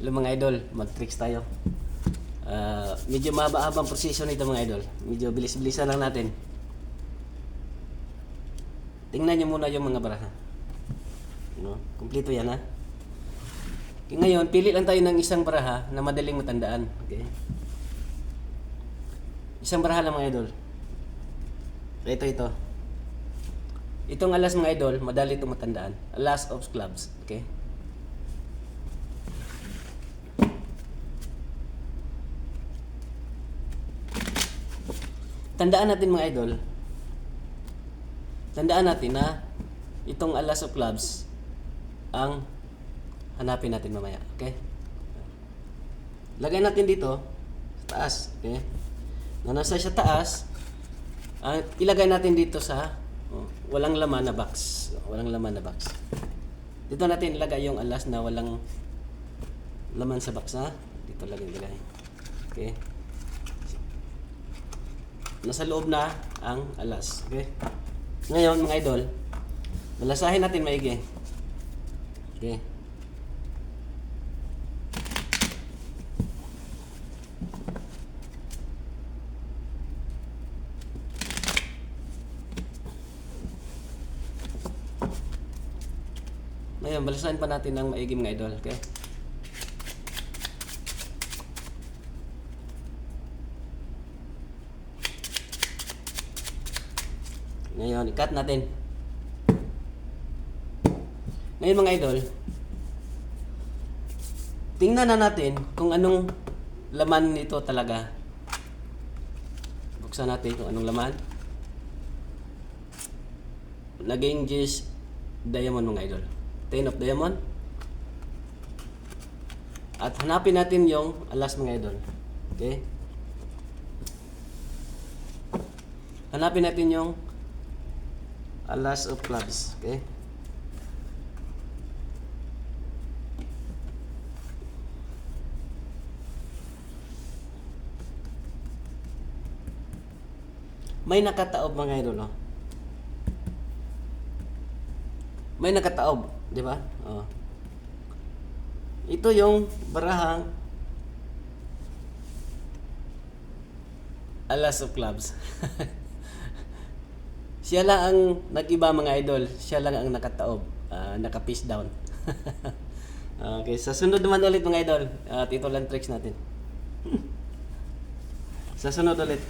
Hello mga idol, mag-tricks tayo. Medyo mahaba-habang proseso nito mga idol. Medyo bilis-bilisan lang natin. Tingnan nyo muna yung mga baraha. No? Kumpleto yan ha. Okay, ngayon, pili lang tayo ng isang baraha na madaling matandaan. Okay? Isang baraha lang mga idol. Ito. Itong alas mga idol, madali itong matandaan. Alas of clubs. Okay? Tandaan natin mga idol. Tandaan natin na itong alas of clubs ang hanapin natin mamaya. Okay? Lagay natin dito sa taas. Okay? Na nasa sa taas, ilagay natin dito sa walang laman na box. Walang laman na box. Dito natin ilagay yung alas na walang laman sa box ha. Dito lang ilagay. Okay? Nasa loob na ang alas. Okay? Ngayon mga idol, balasahin natin maigi. Okay? Ngayon, balasahin pa natin ng maigi mga idol. Okay? Ngayon, i-cut natin. Ngayon mga idol, tingnan na natin kung anong laman nito talaga. Buksan natin kung anong laman. Naging G's diamond mga idol. 10 of diamond. At hanapin natin yung alas mga idol. Okay? Hanapin natin yung alas of clubs. Okay? May nakataob mga idol, oh. May nakataob, di ba? Oh. Ito yung barahang alas of clubs. Siya lang ang nag-iba mga idol. Siya lang ang nakataob. Naka-face down. Okay, sa sunod naman ulit mga idol. At ito lang tricks natin. Sa sunod ulit.